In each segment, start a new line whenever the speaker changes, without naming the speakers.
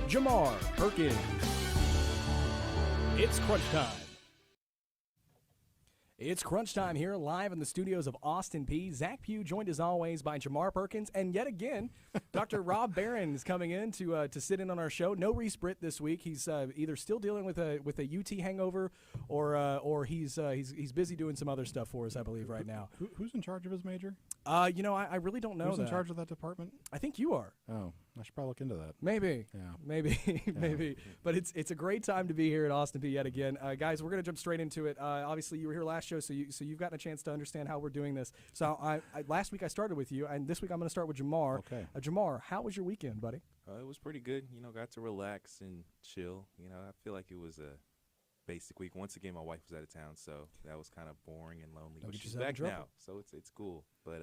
Jamar Perkins. It's crunch time. It's crunch time here live in the studios of Austin Peay. Zach Peay joined as always by Jamar Perkins, and yet again, Dr. Rob Barron is coming in to sit in on our show. No Reese Britt this week. He's either still dealing with a UT hangover, or he's busy doing some other stuff for us, I believe, right now.
Who's in charge of his major?
I really don't know.
Who's in charge of that department?
I think you are.
Oh, I should probably look into that.
Maybe.
Yeah.
Maybe. Maybe. But it's a great time to be here at Austin Peay yet again. Guys, we're going to jump straight into it. Obviously, you were here last show, so you've gotten a chance to understand how we're doing this. So last week I started with you, and this week I'm going to start with Jamar.
Okay.
Jamar, how was your weekend, buddy?
It was pretty good. Got to relax and chill. I feel like it was a basic week. Once again, my wife was out of town, so that was kind of boring and lonely. But she's back now, so it's cool. But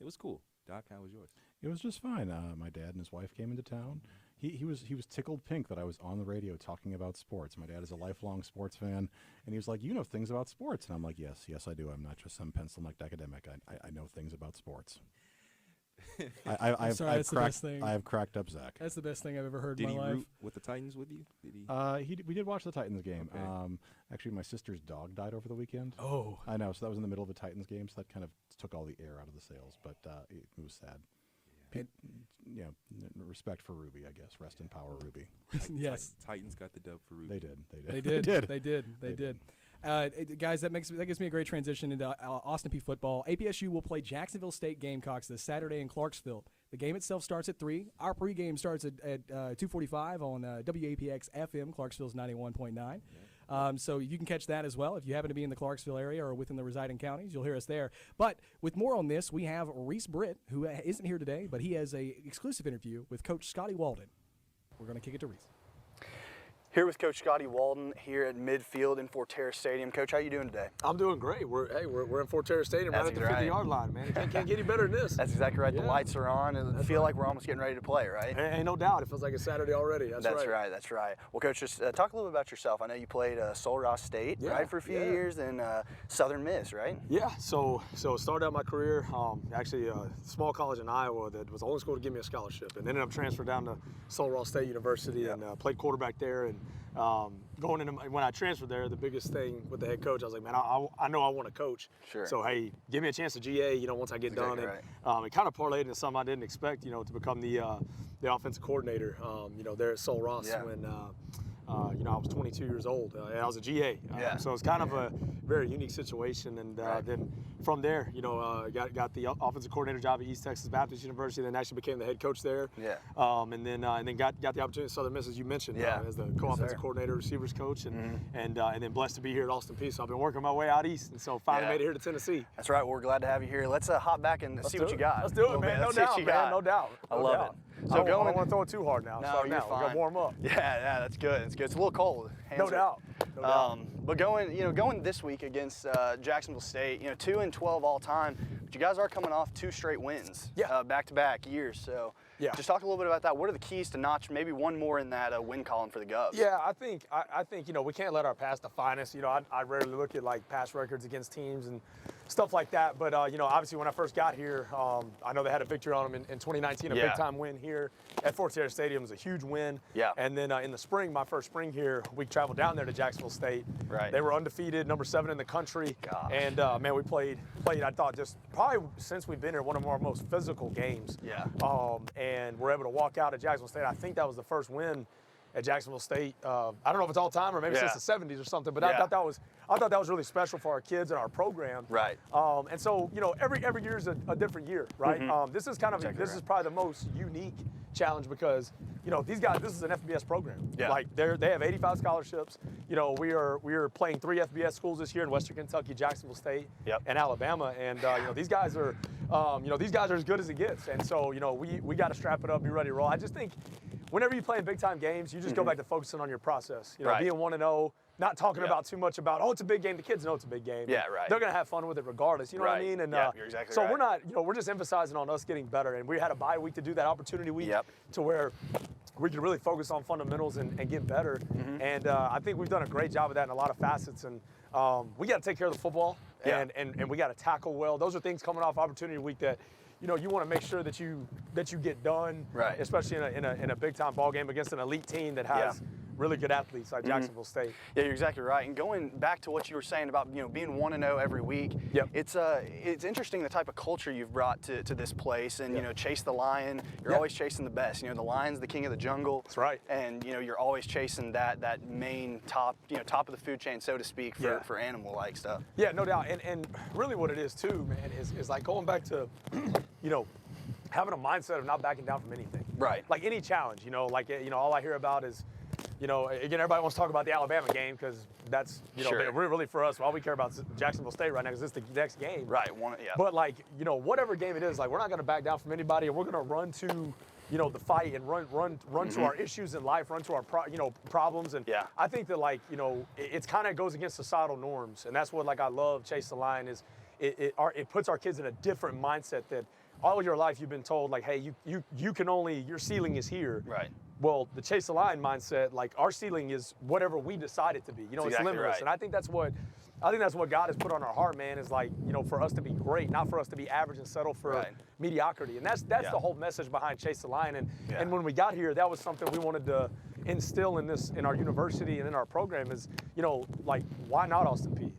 it was cool. Doc, how was yours?
It was just fine. My dad and his wife came into town. He was tickled pink that I was on the radio talking about sports. My dad is a lifelong sports fan, and he was like, "You know things about sports," and I'm like, "Yes, I do. I'm not just some pencil-necked academic. I know things about sports." I have cracked up Zach.
That's the best thing I've ever heard in my life.
Did he root with the Titans with you? Did he?
We did watch the Titans game.
Okay.
Actually, my sister's dog died over the weekend.
Oh.
I know. So that was in the middle of the Titans game, so that kind of took all the air out of the sails, but it was sad. Yeah. Respect for Ruby, I guess. Rest in power, Ruby.
Yes.
Titans got the dub for Ruby.
They did.
They did. Guys, that gives me a great transition into Austin Peay football. APSU will play Jacksonville State Gamecocks this Saturday in Clarksville. The game itself starts at 3. Our pregame starts at 2:45 on WAPX FM, Clarksville's 91.9. So you can catch that as well. If you happen to be in the Clarksville area or within the residing counties, you'll hear us there. But with more on this, we have Reese Britt, who isn't here today, but he has a exclusive interview with Coach Scotty Walden. We're going to kick it to Reese.
Here with Coach Scotty Walden here at midfield in Forterra Stadium. Coach, how you doing today?
I'm doing great. We're in Forterra Stadium, right at the 50-yard line, man. Can't get any better than this.
That's exactly right. Yeah. The lights are on, and I feel like we're almost getting ready to play, right?
Ain't no doubt. It feels like it's Saturday already. That's right.
That's right. Well, Coach, just talk a little bit about yourself. I know you played Sul Ross State, right, for a few years, and Southern Miss, right?
Yeah. So started out my career actually a small college in Iowa that was the only school to give me a scholarship, and ended up transferred down to Sul Ross State University and played quarterback there. And going into when I transferred there, the biggest thing with the head coach, I was like, man, I know I want to coach.
Sure.
So hey, give me a chance to GA. Once I get done, and it kind of parlayed into something I didn't expect. To become the offensive coordinator. There at Sul Ross when. I was 22 years old. I was a GA. So it's kind of a very unique situation. And then from there, got the offensive coordinator job at East Texas Baptist University, then actually became the head coach there.
Yeah.
And then got the opportunity at Southern Miss, as you mentioned, as the co-offensive coordinator, receivers coach, and then blessed to be here at Austin Peay. So I've been working my way out east, and so finally made it here to Tennessee.
That's right. Well, we're glad to have you here. Let's hop back and see what you got.
Let's do it, man. No doubt, man. No doubt.
I love it.
So I don't want to throw it too hard now.
No, you're fine.
We're gonna warm up.
Yeah, that's good. It's good. It's a little cold.
No doubt.
But going this week against Jacksonville State, 2-12 all time. But you guys are coming off 2 straight wins, back-to-back years. So just talk a little bit about that. What are the keys to notch maybe one more in that win column for the Govs?
Yeah, I think we can't let our past define us. I rarely look at like past records against teams and stuff like that. But obviously when I first got here, I know they had a victory on them in 2019, a big-time win here at Forterra Stadium. It was a huge win. Yeah. And then in the spring, my first spring here, we traveled down there to Jacksonville State.
Right.
They were undefeated, number 7 in the country.
Gosh.
And man, we played. I thought just probably since we've been here, one of our most physical games. Yeah. And we're able to walk out at Jacksonville State. I think that was the first win at Jacksonville State. I don't know if it's all time or maybe since the 70s or something, but I thought that was really special for our kids and our program.
Right.
And so every year is a different year, right? This is is probably the most unique challenge because these guys, this is an FBS program. Yeah. Like they have 85 scholarships. We are playing 3 FBS schools this year in Western Kentucky, Jacksonville State, and Alabama. And these guys are as good as it gets. And so we got to strap it up, be ready to roll. I just think whenever you play in big time games, you just go back to focusing on your process. Being 1-0. Not talking about too much about, it's a big game. The kids know it's a big game.
Yeah, right.
They're going to have fun with it regardless. You know what I mean? And
you're exactly right.
We're not, we're just emphasizing on us getting better. And we had a bye week to do that, opportunity week to where we can really focus on fundamentals and get better. And I think we've done a great job of that in a lot of facets. And we got to take care of the football and we got to tackle well. Those are things coming off opportunity week that, you want to make sure that you get done,
right,
especially in a big time ball game against an elite team that has really good athletes like Jacksonville State.
Yeah, you're exactly right. And going back to what you were saying about being 1-0 every week, it's interesting the type of culture you've brought to this place. And chase the lion. You're always chasing the best. The lion's the king of the jungle.
That's right.
And you're always chasing that main top top of the food chain, so to speak, for animal like stuff.
Yeah, no doubt. And really what it is too, man, is like going back to having a mindset of not backing down from anything.
Right.
Like any challenge. All I hear about is again, everybody wants to talk about the Alabama game because that's, really for us, all we care about is Jacksonville State right now because it's the next game.
Right.
But, whatever game it is, we're not going to back down from anybody, and we're going to run to, the fight and run to our issues in life, run to our, problems. And I think that, it kind of goes against societal norms, and that's what, I love Chase the Lion is it puts our kids in a different mindset that all your life you've been told, hey, you can only, your ceiling is here.
Right.
Well, the Chase the Lion mindset, our ceiling is whatever we decide it to be. It's
exactly
limitless.
Right.
And I think that's what God has put on our heart, man, is for us to be great, not for us to be average and settle for mediocrity. And that's the whole message behind Chase the Lion. And when we got here, that was something we wanted to instill in our university and in our program is, why not Austin Peay?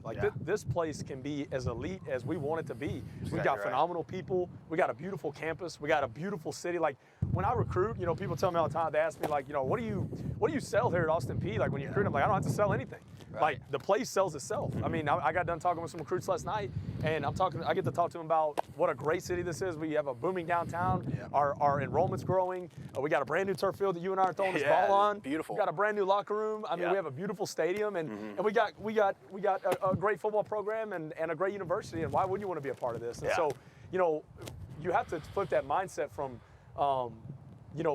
This place can be as elite as we want it to be. We've got phenomenal people. We got a beautiful campus. We got a beautiful city. When I recruit, people tell me all the time, they ask me what do you sell here at Austin Peay? When you recruit, I'm like, I don't have to sell anything.
Right.
The place sells itself. I mean, I got done talking with some recruits last night, and I get to talk to them about what a great city this is. We have a booming downtown. Our enrollment's growing. We got a brand new turf field that you and I are throwing this ball on.
Beautiful.
We got a brand new locker room. I mean, we have a beautiful stadium, and we got a great football program and a great university. And why wouldn't you want to be a part of this? And so, you have to flip that mindset from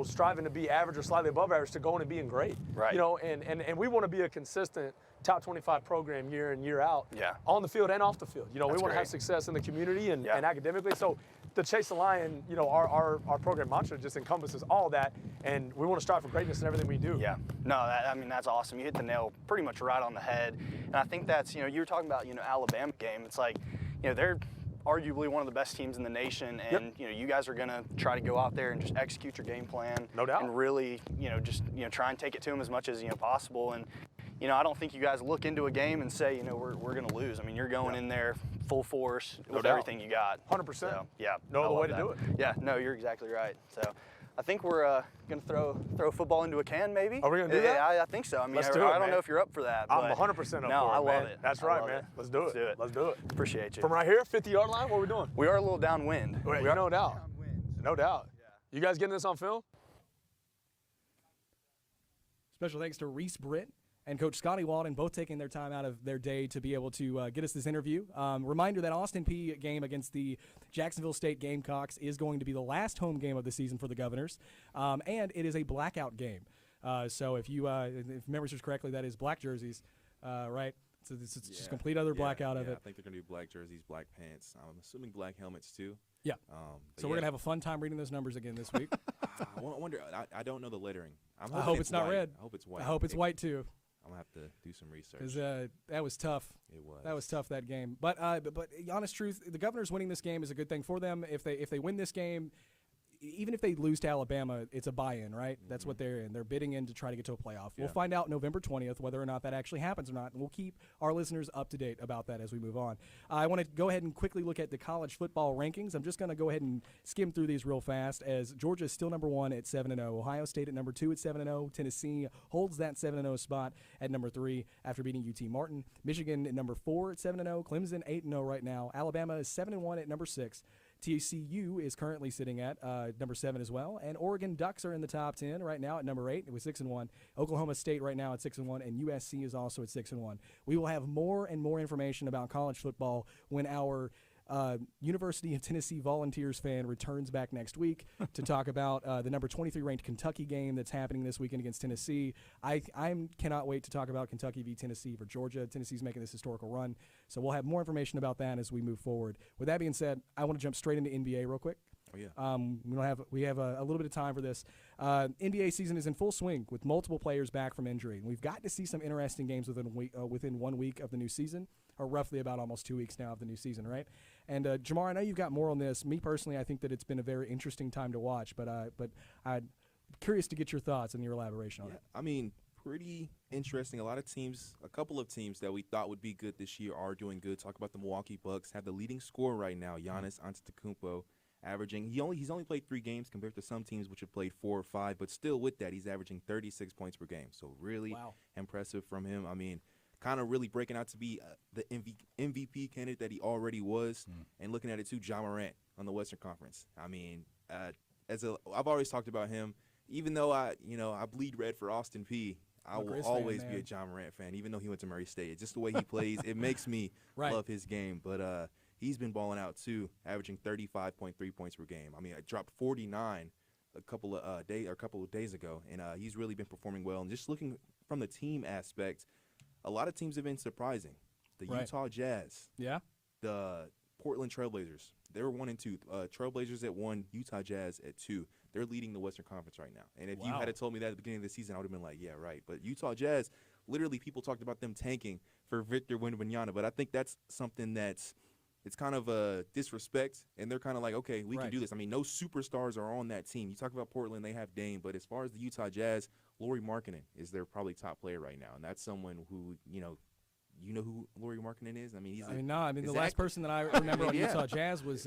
striving to be average or slightly above average to going and being great.
Right.
And we want to be a consistent top 25 program year in, year out.
Yeah.
On the field and off the field. We want to
great.
have success in the community and academically. So the Chase the Lion, our program mantra just encompasses all that, and we want to strive for greatness in everything we do.
Yeah. No, that's awesome. You hit the nail pretty much right on the head. And I think that's, you were talking about, Alabama game. It's they're arguably one of the best teams in the nation, and you guys are going to try to go out there and just execute your game plan.
No doubt.
And really, just try and take it to them as much as possible. And I don't think you guys look into a game and say, we're going to lose. I mean, you're going in there full force with everything you got.
100%.
So, yeah.
No other way to do it.
Yeah. No, you're exactly right. So I think we're going to throw football into a can, maybe.
Are we going to do that?
I think so. I mean, I don't know if you're up for that.
I'm 100% up for it.
No, I love it.
That's right, man. Let's do it. Let's do it.
Appreciate you.
From right here, 50-yard line, what are we doing?
We are a little downwind.
No doubt. No doubt. Yeah. You guys getting this on film?
Special thanks to Reese Britt and Coach Scotty Walden, both taking their time out of their day to be able to get us this interview. Reminder that Austin Peay game against the Jacksonville State Gamecocks is going to be the last home game of the season for the Governors, and it is a blackout game. So if memory serves correctly, that is black jerseys, right? So it's just complete other blackout of it.
I think they're going to do black jerseys, black pants. I'm assuming black helmets too.
Yeah. So we're going to have a fun time reading those numbers again this week.
I wonder. I don't know the lettering.
I hope it's not
white.
red.
I hope it's white.
I hope it's white too.
I'm going to have to do some research.
Because that was tough.
It was.
That was tough, that game. But honest truth, the Governors winning this game is a good thing for them. If they win this game, even if they lose to Alabama, it's a buy-in, right? Mm-hmm. That's what they're in. They're bidding in to try to get to a playoff. Yeah. We'll find out November 20th whether or not that actually happens or not, and we'll keep our listeners up to date about that as we move on. I want to go ahead and quickly look at the college football rankings. I'm just going to go ahead and skim through these real fast, as Georgia is still number 1 at 7-0. Ohio State at number 2 at 7-0. Tennessee holds that 7-0 spot at number 3 after beating UT Martin. Michigan at number 4 at 7-0. Clemson 8-0 right now. Alabama is 7-1 at number 6. TCU is currently sitting at number 7 as well, and Oregon Ducks are in the top 10 right now at number 8 with 6-1. Oklahoma State right now at 6-1, and USC is also at 6-1. We will have more and more information about college football when our University of Tennessee Volunteers fan returns back next week to talk about the number 23 ranked Kentucky game that's happening this weekend against Tennessee. I cannot wait to talk about Kentucky v. Tennessee for Georgia. Tennessee's making this historical run, so we'll have more information about that as we move forward. With that being said, I want to jump straight into NBA real quick.
Oh, yeah.
We have a little bit of time for this. NBA season is in full swing with multiple players back from injury. And we've got to see some interesting games within 1 week of the new season. or roughly about almost 2 weeks now of the new season, right? And Jamar, I know you've got more on this. Me personally, I think that it's been a very interesting time to watch, but I'm curious to get your thoughts and your elaboration on it.
I mean, pretty interesting. A couple of teams that we thought would be good this year are doing good. Talk about the Milwaukee Bucks, have the leading scorer right now, Giannis Antetokounmpo, averaging. He's only played 3 games compared to some teams which have played 4 or 5, but still with that, he's averaging 36 points per game. So really impressive from him. I mean, kind of really breaking out to be the MVP candidate that he already was. And looking at it too, Ja Morant on the Western Conference. I mean, I've always talked about him. Even though I bleed red for Austin Peay, I will always be a Ja Morant fan, even though he went to Murray State. Just the way he plays, it makes me love his game. But he's been balling out too, averaging 35.3 points per game. I mean, I dropped 49 a couple of days ago, and he's really been performing well. And just looking from the team aspect, a lot of teams have been surprising. The Utah Jazz, the Portland Trailblazers, they're 1 and 2. Trailblazers at 1, Utah Jazz at 2. They're leading the Western Conference right now. And if you had told me that at the beginning of the season, I would have been like, yeah, right. But Utah Jazz, literally people talked about them tanking for Victor Wembanyama. But I think that's something it's kind of a disrespect. And they're kind of like, okay, we can do this. I mean, no superstars are on that team. You talk about Portland, they have Dame. But as far as the Utah Jazz, Lauri Markkanen is their probably top player right now. And that's someone who, you know who Lauri Markkanen is? I mean,
the last person that I remember on Utah Jazz was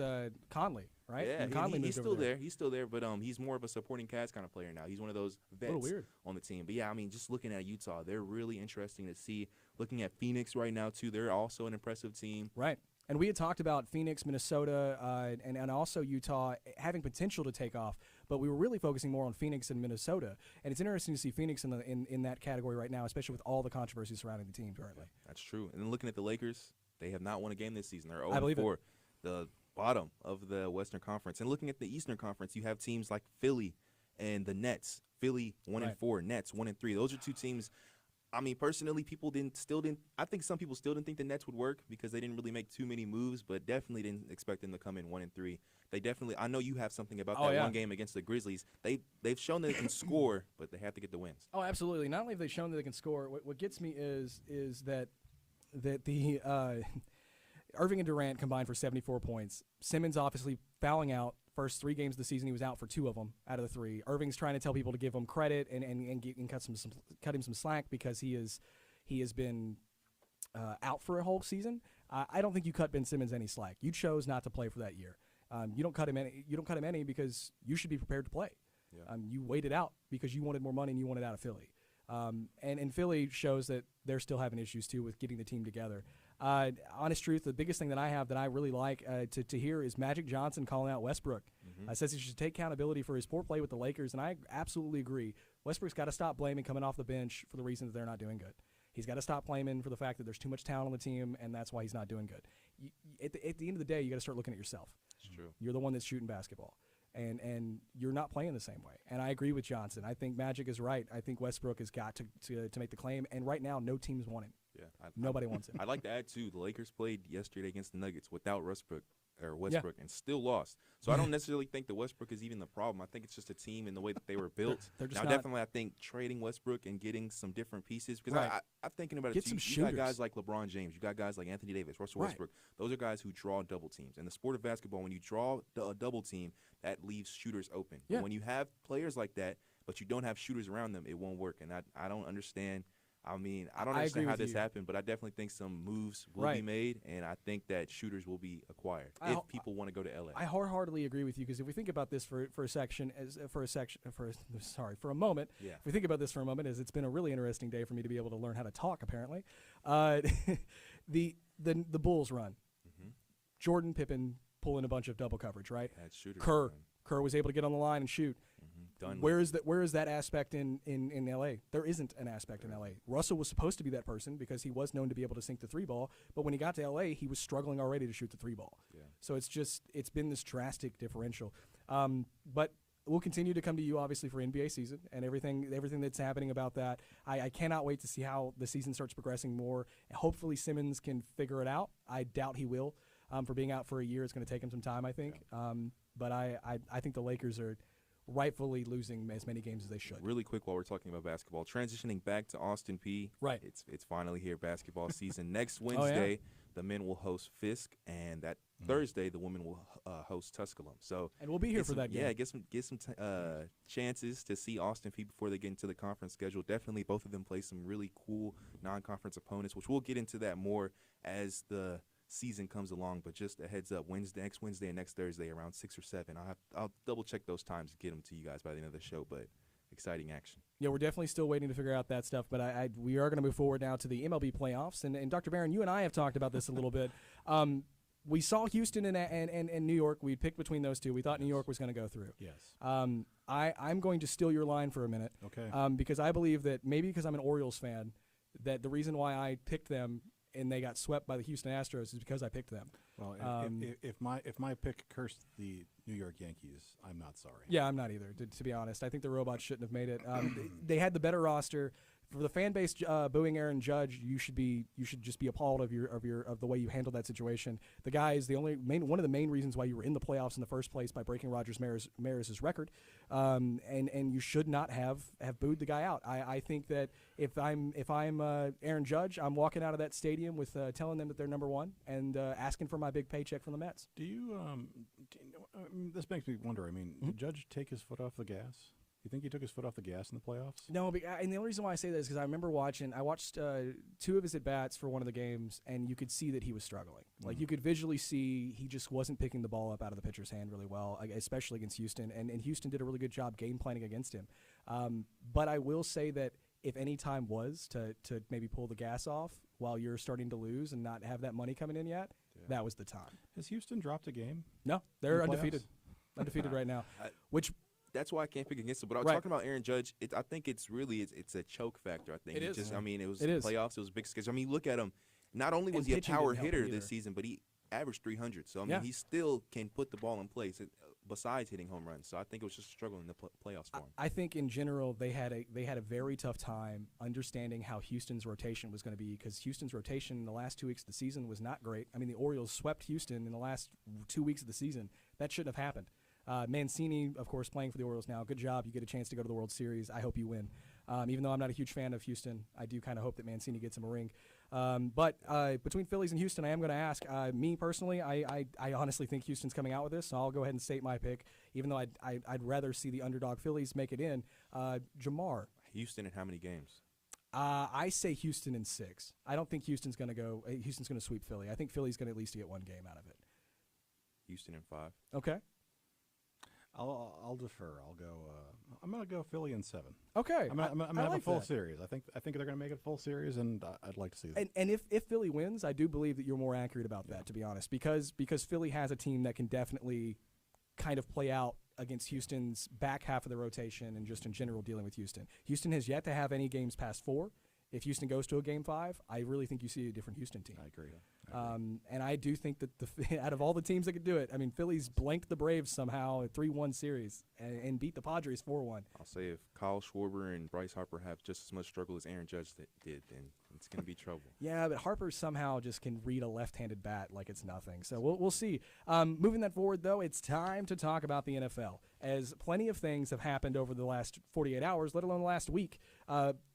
Conley, right?
Yeah,
Conley
he's still there. He's still there, but he's more of a supporting cast kind of player now. He's one of those vets on the team. But, yeah, I mean, just looking at Utah, they're really interesting to see. Looking at Phoenix right now, too, they're also an impressive team.
Right. And we had talked about Phoenix, Minnesota, and also Utah having potential to take off, but we were really focusing more on Phoenix and Minnesota. And it's interesting to see Phoenix in that category right now, especially with all the controversy surrounding the team currently.
That's true. And then looking at the Lakers, they have not won a game this season. They're 0-4, the bottom of the Western Conference. And looking at the Eastern Conference, you have teams like Philly and the Nets. Philly 1-4, Nets 1-3. Those are 2 teams. I mean, personally, I think some people still didn't think the Nets would work because they didn't really make too many moves, but definitely didn't expect them to come in 1-3. They definitely, I know you have something about that one game against the Grizzlies. They've shown that they can score, but they have to get the wins.
Oh, absolutely. Not only have they shown that they can score, what gets me is that the Irving and Durant combined for 74 points. Simmons obviously fouling out. First 3 games of the season, he was out for 2 of them out of the 3. Irving's trying to tell people to give him credit and cut him some slack because he has been out for a whole season. I don't think you cut Ben Simmons any slack. You chose not to play for that year. You don't cut him any because you should be prepared to play. Yeah. You waited out because you wanted more money and you wanted out of Philly. And Philly shows that they're still having issues too with getting the team together. Honest truth, the biggest thing that I have that I really like to hear is Magic Johnson calling out Westbrook. Says he should take accountability for his poor play with the Lakers, and I absolutely agree. Westbrook's got to stop blaming coming off the bench for the reason that they're not doing good. He's got to stop blaming for the fact that there's too much talent on the team, and that's why he's not doing good. At the end of the day, you got to start looking at yourself.
It's true.
You're the one that's shooting basketball. And you're not playing the same way. And I agree with Johnson. I think Magic is right. I think Westbrook has got to make the claim. And right now, no team's won him.
Yeah,
Nobody wants him.
I'd like to add, too, the Lakers played yesterday against the Nuggets without Westbrook and still lost. So I don't necessarily think that Westbrook is even the problem. I think it's just a team and the way that they were built. Definitely, I think trading Westbrook and getting some different pieces. Because I'm thinking about it, too. You got guys like LeBron James. You got guys like Anthony Davis, Russell Westbrook. Those are guys who draw double teams. In the sport of basketball, when you draw a double team, that leaves shooters open. Yeah. When you have players like that, but you don't have shooters around them, it won't work. And I don't understand. I mean, I don't understand how this happened, but I definitely think some moves will be made, and I think that shooters will be acquired if people want to go to LA.
I wholeheartedly agree with you because if we think about this for a moment, if we think about this for a moment, as it's been a really interesting day for me to be able to learn how to talk. Apparently, the Bulls run, Jordan, Pippen pulling a bunch of double coverage, right? Kerr was able to get on the line and shoot. Where is that aspect in LA? There isn't an aspect in LA. Russell was supposed to be that person because he was known to be able to sink the 3 ball, but when he got to LA, he was struggling already to shoot the 3 ball. Yeah. So it's been this drastic differential. But we'll continue to come to you obviously for NBA season and everything that's happening about that. I cannot wait to see how the season starts progressing more. Hopefully Simmons can figure it out. I doubt he will. For being out for a year, it's going to take him some time, I think. Yeah. But I think the Lakers are rightfully losing as many games as they should.
Really quick while we're talking about basketball, transitioning back to Austin Peay.
Right.
It's finally here, basketball season. Next Wednesday, the men will host Fisk, and that Thursday the women will host Tusculum. So
and we'll be here for that game.
Yeah, get some chances to see Austin Peay before they get into the conference schedule. Definitely, both of them play some really cool non-conference opponents, which we'll get into that more as the season comes along. But just a heads up, next Wednesday and next Thursday around 6 or 7. I'll double check those times to get them to you guys by the end of the show. But exciting action.
Yeah, we're definitely still waiting to figure out that stuff, but we are going to move forward now to the MLB playoffs. And Dr. Barron, you and I have talked about this a little bit. We saw Houston and New York. We picked between those two. We thought New York was going to go through.
Yes.
I'm going to steal your line for a minute.
Okay.
Because I believe that maybe because I'm an Orioles fan, that the reason why I picked them and they got swept by the Houston Astros is because I picked them.
Well, if my pick cursed the New York Yankees, I'm not sorry.
Yeah, I'm not either. To be honest, I think the Robots shouldn't have made it. They had the better roster. For the fan base booing Aaron Judge, you should just be appalled of the way you handled that situation. The guy is one of the main reasons why you were in the playoffs in the first place by breaking Rogers Maris's record, and you should not have booed the guy out. I think that if I'm Aaron Judge, I'm walking out of that stadium with telling them that they're number one and asking for my big paycheck from the Mets.
Do you? This makes me wonder. I mean, did Judge take his foot off the gas? You think he took his foot off the gas in the playoffs?
No, and the only reason why I say that is because I remember I watched 2 of his at-bats for one of the games, and you could see that he was struggling. Like, you could visually see he just wasn't picking the ball up out of the pitcher's hand really well, especially against Houston, and Houston did a really good job game planning against him. But I will say that if any time was to maybe pull the gas off while you're starting to lose and not have that money coming in yet, that was the time.
Has Houston dropped a game?
No, they're undefeated. Undefeated right now, which –
that's why I can't pick against it. But I was talking about Aaron Judge. I think it's a choke factor. I think
it is.
Just, I mean, it was playoffs. It was big schedule. I mean, look at him. Not only was he a power hitter this season, but he averaged 300. So I mean, he still can put the ball in place besides hitting home runs. So I think it was just a struggle in the playoffs for him. I
think in general they had a very tough time understanding how Houston's rotation was going to be, because Houston's rotation in the last 2 weeks of the season was not great. I mean, the Orioles swept Houston in the last 2 weeks of the season. That shouldn't have happened. Mancini, of course, playing for the Orioles now. Good job. You get a chance to go to the World Series. I hope you win. Even though I'm not a huge fan of Houston, I do kind of hope that Mancini gets him a ring. But between Phillies and Houston, I am going to ask. Me personally, I honestly think Houston's coming out with this, so I'll go ahead and state my pick, even though I'd rather see the underdog Phillies make it in. Jamar.
Houston in how many games?
I say Houston in 6. I don't think Houston's going to sweep Philly. I think Philly's going to at least get one game out of it.
Houston in 5.
Okay.
I'll defer. I'll go. I'm gonna go Philly in 7.
Okay.
I'm gonna have
like
a full
that.
series. I think they're gonna make it a full series, and I'd like to see that.
And if Philly wins, I do believe that you're more accurate about that, to be honest, because Philly has a team that can definitely kind of play out against Houston's back half of the rotation and just in general dealing with Houston. Houston has yet to have any games past 4. If Houston goes to a Game 5, I really think you see a different Houston team.
I agree.
And I do think that out of all the teams that could do it, I mean, Phillies blanked the Braves somehow a 3-1 series and beat the Padres 4-1.
I'll say if Kyle Schwarber and Bryce Harper have just as much struggle as Aaron Judge did, then it's going to be trouble.
Yeah, but Harper somehow just can read a left-handed bat like it's nothing. So we'll see. Moving that forward, though, it's time to talk about the NFL, as plenty of things have happened over the last 48 hours, let alone the last week.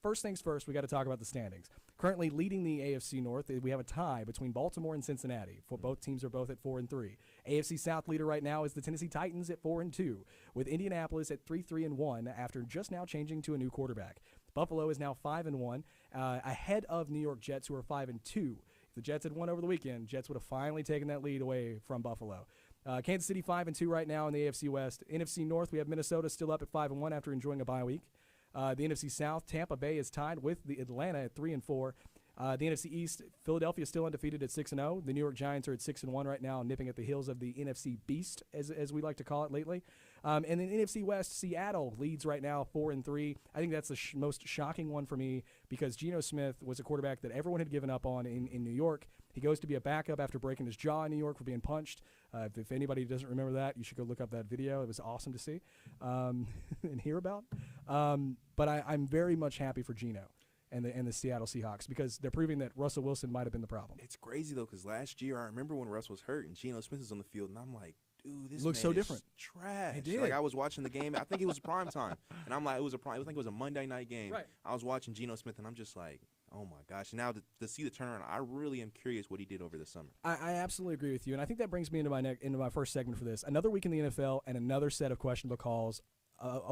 First things first, we got to talk about the standings. Currently leading the AFC North, we have a tie between Baltimore and Cincinnati. For both teams are both at 4-3. AFC South leader right now is the Tennessee Titans at 4-2, with Indianapolis at 3-1 after just now changing to a new quarterback. Buffalo is now 5-1, ahead of New York Jets, who are 5-2. If the Jets had won over the weekend, Jets would have finally taken that lead away from Buffalo. Kansas City 5-2 right now in the AFC West. NFC North, we have Minnesota still up at 5-1 after enjoying a bye week. The NFC South, Tampa Bay is tied with the Atlanta at 3-4. The NFC East, Philadelphia is still undefeated at 6-0. The New York Giants are at 6-1 right now, nipping at the heels of the NFC Beast, as we like to call it lately. And then NFC West, Seattle leads right now 4-3. I think that's the most shocking one for me, because Geno Smith was a quarterback that everyone had given up on in New York. He goes to be a backup after breaking his jaw in New York for being punched. If anybody doesn't remember that, you should go look up that video. It was awesome to see and hear about. But I'm very much happy for Geno and the Seattle Seahawks, because they're proving that Russell Wilson might have been the problem.
It's crazy, though, because last year I remember when Russ was hurt and Geno Smith was on the field, and I'm like, dude, this
looks
man
so different.
Trash.
It did.
Like, I was watching the game. I think it was prime time, and I'm like, I think it was a Monday night game.
Right.
I was watching Geno Smith, and I'm just like, oh my gosh. Now to see the turnaround, I really am curious what he did over the summer.
I absolutely agree with you, and I think that brings me into my first segment for this. Another week in the NFL and another set of questionable calls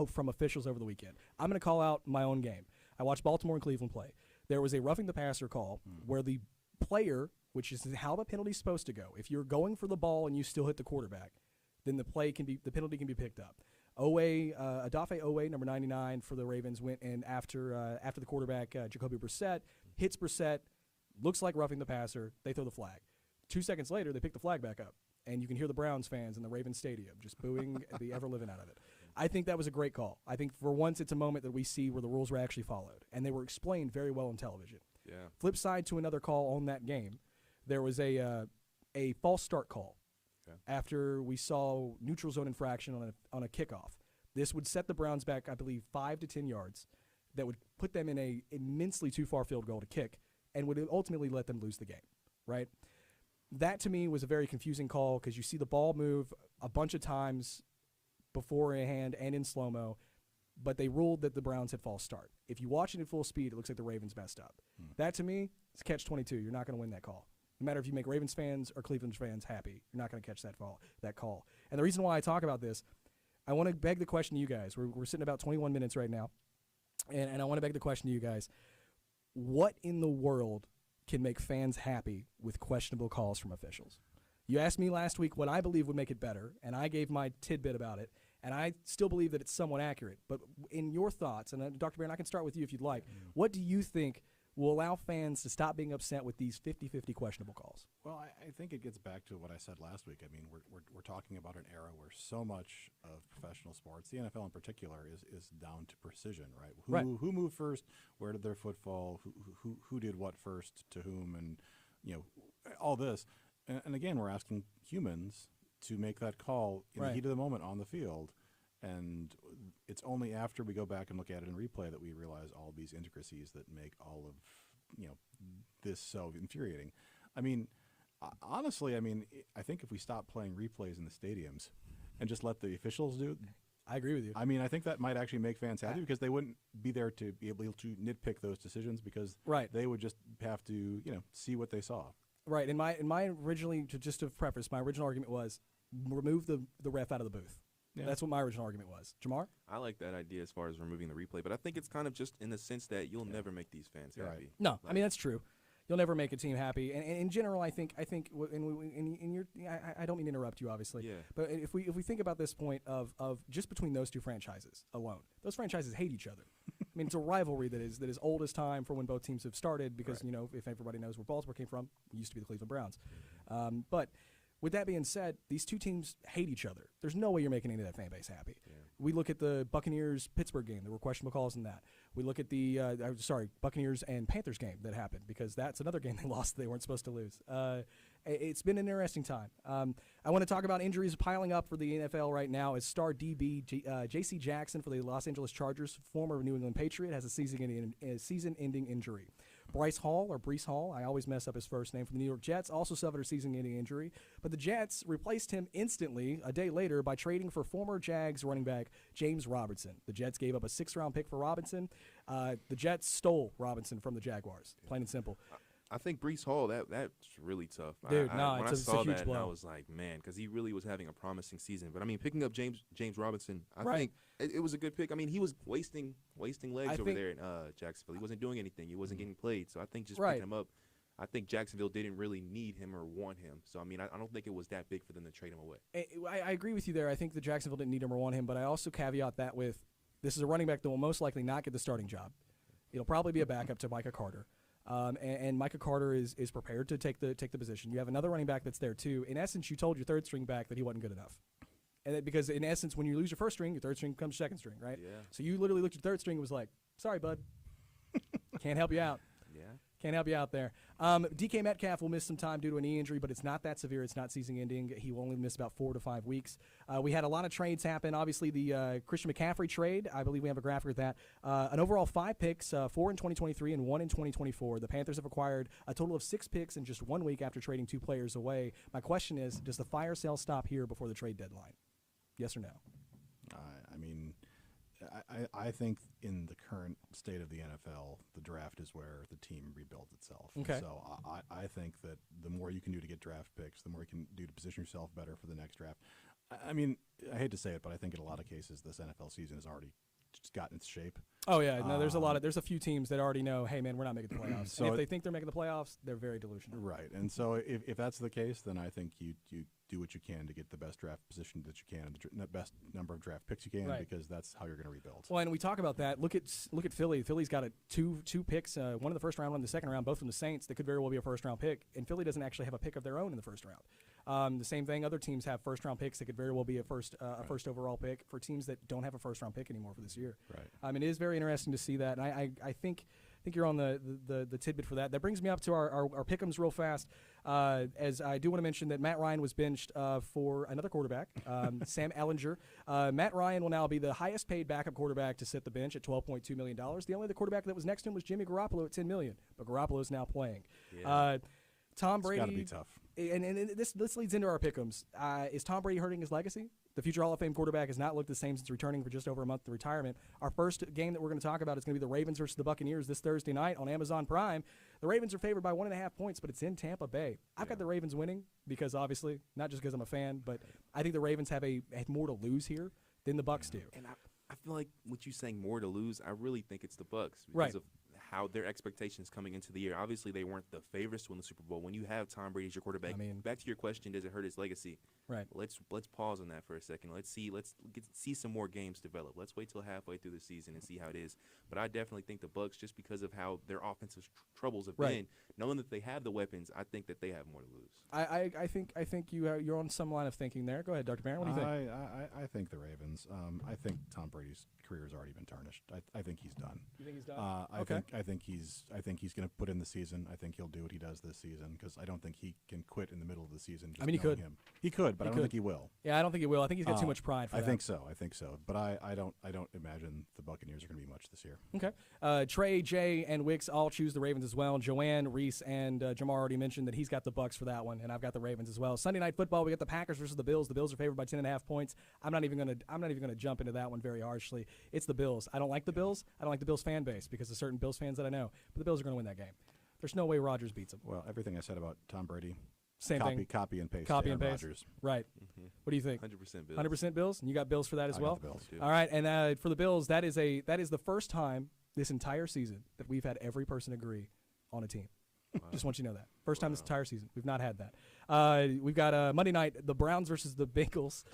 from officials over the weekend. I'm going to call out my own game. I watched Baltimore and Cleveland play. There was a roughing the passer call where the player, which is how the penalty is supposed to go, if you're going for the ball and you still hit the quarterback, then the penalty can be picked up. Odafe Owe, number 99 for the Ravens, went in after the quarterback, Jacoby Brissett, hits Brissett, looks like roughing the passer. They throw the flag. 2 seconds later, they pick the flag back up, and you can hear the Browns fans in the Ravens stadium just booing the ever-living out of it. I think that was a great call. I think for once it's a moment that we see where the rules were actually followed, and they were explained very well on television.
Yeah.
Flip side to another call on that game, there was a false start call. After we saw neutral zone infraction on a kickoff. This would set the Browns back, I believe, 5 to 10 yards. That would put them in a immensely too far field goal to kick and would ultimately let them lose the game, right? That, to me, was a very confusing call because you see the ball move a bunch of times beforehand and in slow-mo, but they ruled that the Browns had false start. If you watch it in full speed, it looks like the Ravens messed up. That, to me, is catch-22. You're not going to win that call. No matter if you make Ravens fans or Cleveland fans happy, you're not going to catch that call. And the reason why I talk about this, I want to beg the question to you guys. We're sitting about 21 minutes right now, and I want to beg the question to you guys. What in the world can make fans happy with questionable calls from officials? You asked me last week what I believe would make it better, and I gave my tidbit about it, and I still believe that it's somewhat accurate. But in your thoughts, and Dr. Barron, I can start with you if you'd like, what do you think will allow fans to stop being upset with these 50-50 questionable calls?
Well, I think it gets back to what I said last week. I mean, we're talking about an era where so much of professional sports, the NFL in particular, is down to precision, right? Who moved first? Where did their foot fall? Who did what first to whom? And all this. And again, we're asking humans to make that call in the heat of the moment on the field. And it's only after we go back and look at it in replay that we realize all these intricacies that make all of this so infuriating. I mean, honestly, I think if we stop playing replays in the stadiums and just let the officials do it,
I agree with you.
I mean, I think that might actually make fans happy because they wouldn't be there to be able to nitpick those decisions because they would just have to see what they saw.
Right. And my originally, just to preface, my original argument was remove the ref out of the booth. Yeah. That's what my original argument was. Jamar?
I like that idea as far as removing the replay, but I think it's kind of just in the sense that you'll never make these fans happy.
Right.
No, I mean, that's true. You'll never make a team happy. And in general, I think, I don't mean to interrupt you, obviously.
Yeah.
But if we think about this point of just between those two franchises alone, those franchises hate each other. I mean, it's a rivalry that is old as time for when both teams have started because, if everybody knows where Baltimore came from, it used to be the Cleveland Browns. But with that being said, these two teams hate each other. There's no way you're making any of that fan base happy. Yeah. We look at the Buccaneers-Pittsburgh game. There were questionable calls in that. We look at the Buccaneers and Panthers game that happened because that's another game they lost that they weren't supposed to lose. It's been an interesting time. I want to talk about injuries piling up for the NFL right now as star DB J.C. Jackson for the Los Angeles Chargers, former New England Patriot, has a season-ending injury. Breece Hall, I always mess up his first name, from the New York Jets, also suffered a season-ending injury. But the Jets replaced him instantly a day later by trading for former Jags running back James Robinson. The Jets gave up a 6th-round pick for Robinson. The Jets stole Robinson from the Jaguars, plain and simple.
I think Breece Hall, that's really tough.
Dude,
when I saw
huge
that,
blow.
I was like, man, because he really was having a promising season. But, I mean, picking up James Robinson, I think it was a good pick. I mean, he was wasting legs over there in Jacksonville. He wasn't doing anything. He wasn't getting played. So I think just picking him up, I think Jacksonville didn't really need him or want him. So, I mean, I don't think it was that big for them to trade him away.
I agree with you there. I think the Jacksonville didn't need him or want him. But I also caveat that with this is a running back that will most likely not get the starting job. It'll probably be a backup to Micah Carter. And Micah Carter is prepared to take the position. You have another running back that's there too. In essence, you told your third string back that he wasn't good enough, and because in essence, when you lose your first string, your third string becomes second string, right?
Yeah.
So you literally looked at your third string and was like, "Sorry, bud, can't help you out."
Yeah.
Can't help you out there. DK Metcalf will miss some time due to a knee injury, but it's not that severe. It's not season-ending. He will only miss about 4 to 5 weeks. We had a lot of trades happen. Obviously, the Christian McCaffrey trade, I believe we have a graphic of that. An overall 5 picks, 4 in 2023 and 1 in 2024. The Panthers have acquired a total of 6 picks in just 1 week after trading 2 players away. My question is, does the fire sale stop here before the trade deadline? Yes or no?
I mean, I think in the current state of the NFL, the draft is where the team rebuilds itself.
Okay.
So I think that the more you can do to get draft picks, the more you can do to position yourself better for the next draft. I mean, I hate to say it, but I think in a lot of cases this NFL season has already just gotten its shape.
Oh yeah, no, there's a few teams that already know, hey man, we're not making the playoffs. So and if they think they're making the playoffs, they're very delusional.
Right, and so if that's the case, then I think you do what you can to get the best draft position that you can, and the best number of draft picks you can, because that's how you're going to rebuild.
Well, and we talk about that. Look at Philly. Philly's got two picks, one in the first round, one in the second round, both from the Saints. That could very well be a first round pick, and Philly doesn't actually have a pick of their own in the first round. The same thing. Other teams have first round picks that could very well be a first overall pick for teams that don't have a first round pick anymore for this year.
Right.
I mean, it is very interesting to see that, and I think you're on the tidbit for that. That brings me up to our pick'ems real fast. As I do want to mention that Matt Ryan was benched for another quarterback, Sam Ehlinger. Matt Ryan will now be the highest paid backup quarterback to sit the bench at $12.2 million. The only other quarterback that was next to him was Jimmy Garoppolo at $10 million, but Garoppolo is now playing.
Yeah.
Tom Brady.
It's got to be tough.
And this leads into our pick'ems. Is Tom Brady hurting his legacy? The future Hall of Fame quarterback has not looked the same since returning for just over a month to retirement. Our first game that we're going to talk about is going to be the Ravens versus the Buccaneers this Thursday night on Amazon Prime. The Ravens are favored by 1.5 points, but it's in Tampa Bay. I've got the Ravens winning because obviously, not just because I'm a fan, but I think the Ravens have more to lose here than the Bucs do.
And I feel like with you saying more to lose, I really think it's the Bucs
Right.
because of how their expectations coming into the year. Obviously, they weren't the favorites to win the Super Bowl. When you have Tom Brady as your quarterback,
I mean,
back to your question, does it hurt his legacy?
Right.
Let's pause on that for a second. Let's see some more games develop. Let's wait till halfway through the season and see how it is. But I definitely think the Bucs, just because of how their offensive troubles have been, knowing that they have the weapons, I think that they have more to lose.
I think you're on some line of thinking there. Go ahead, Dr. Barron. What do you think?
I think the Ravens. I think Tom Brady's career has already been tarnished. I think he's done.
You think he's done?
I think he's going to put in the season. I think he'll do what he does this season because I don't think he can quit in the middle of the season. Just
he could.
He could, but I don't think he will.
Yeah, I don't think he will. I think he's got too much pride for that.
I think so. But I don't imagine the Buccaneers are going to be much this year.
Okay. Trey, Jay, and Wicks all choose the Ravens as well. Joanne, Reese, and Jamar already mentioned that he's got the Bucs for that one, and I've got the Ravens as well. Sunday Night Football, we got the Packers versus the Bills. The Bills are favored by 10.5 points. I'm not even gonna jump into that one very harshly. It's the Bills. I don't like the Bills. I don't like the Bills fan base because of certain Bills fans that I know. But the Bills are going to win that game. There's no way Rodgers beats them.
Well, everything I said about Tom Brady,
same thing.
Copy and paste.
Copy and paste.
Rodgers.
Right. What do you think?
100% Bills.
100% Bills. And you got Bills for that as well.
Got the Bills.
All right. And for the Bills, that is the first time this entire season that we've had every person agree on a team. Wow. Just want you to know that. First time this entire season. We've not had that. We've got Monday night, the Browns versus the Bengals.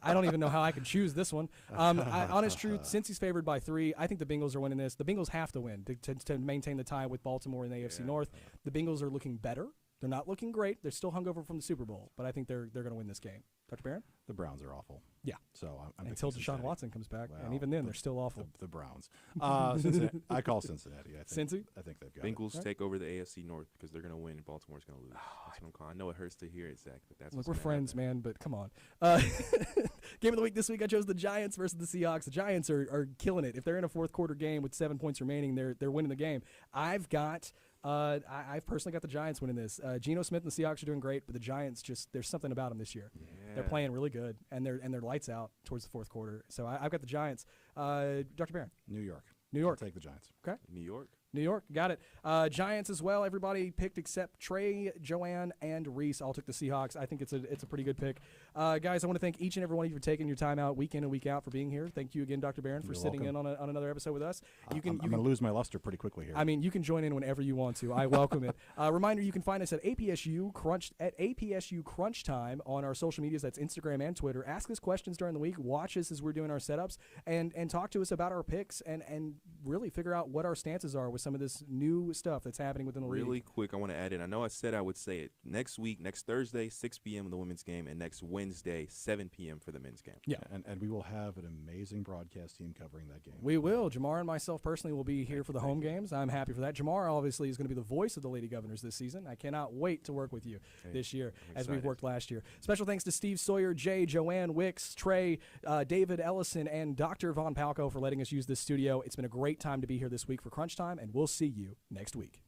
I don't even know how I could choose this one. Honest truth, since he's favored by 3, I think the Bengals are winning this. The Bengals have to win to maintain the tie with Baltimore in the AFC North. The Bengals are looking better. They're not looking great. They're still hungover from the Super Bowl, but I think they're going to win this game. Dr. Barron?
The Browns are awful.
Yeah.
So I'm
until Deshaun Watson comes back, and even then they're still awful.
The Browns. I call Cincinnati.
Cincy?
I think they've got
Bengals take over the AFC North because they're going to win and Baltimore's going to lose. That's what I'm calling. I know it hurts to hear it, Zach, but that's
look. We're friends, man, but come on. Game of the week this week, I chose the Giants versus the Seahawks. The Giants are killing it. If they're in a fourth quarter game with 7 points remaining, they're winning the game. I've personally got the Giants winning this. Geno Smith and the Seahawks are doing great, but the Giants there's something about them this year.
Yeah.
They're playing really good, and they're lights out towards the fourth quarter. So I've got the Giants. Dr. Barron?
New York.
New York.
I'll take the Giants.
Okay.
New York,
got it. Giants as well. Everybody picked except Trey, Joanne, and Reese. All took the Seahawks. I think it's a pretty good pick. Guys, I want to thank each and every one of you for taking your time out week in and week out for being here. Thank you again, Dr. Barron, for sitting in on another episode with us.
I'm going to lose my luster pretty quickly here.
I mean, you can join in whenever you want to. I welcome it. Reminder, you can find us at APSU CrunchTime on our social medias. That's Instagram and Twitter. Ask us questions during the week. Watch us as we're doing our setups, and talk to us about our picks and really figure out what our stances are with some of this new stuff that's happening within the league.
Really quick, I want to add in. I know I said I would say it. Next week, next Thursday, 6 p.m. the women's game, and next Wednesday, 7 p.m. for the men's game.
Yeah.
And we will have an amazing broadcast team covering that game.
We will. Jamar and myself personally will be here for the home games. I'm happy for that. Jamar obviously is going to be the voice of the Lady Governors this season. I cannot wait to work with you this year as we've worked last year. Special thanks to Steve Sawyer, Jay, Joanne, Wicks, Trey, David Ellison, and Dr. Von Palco for letting us use this studio. It's been a great time to be here this week for Crunch Time, and we'll see you next week.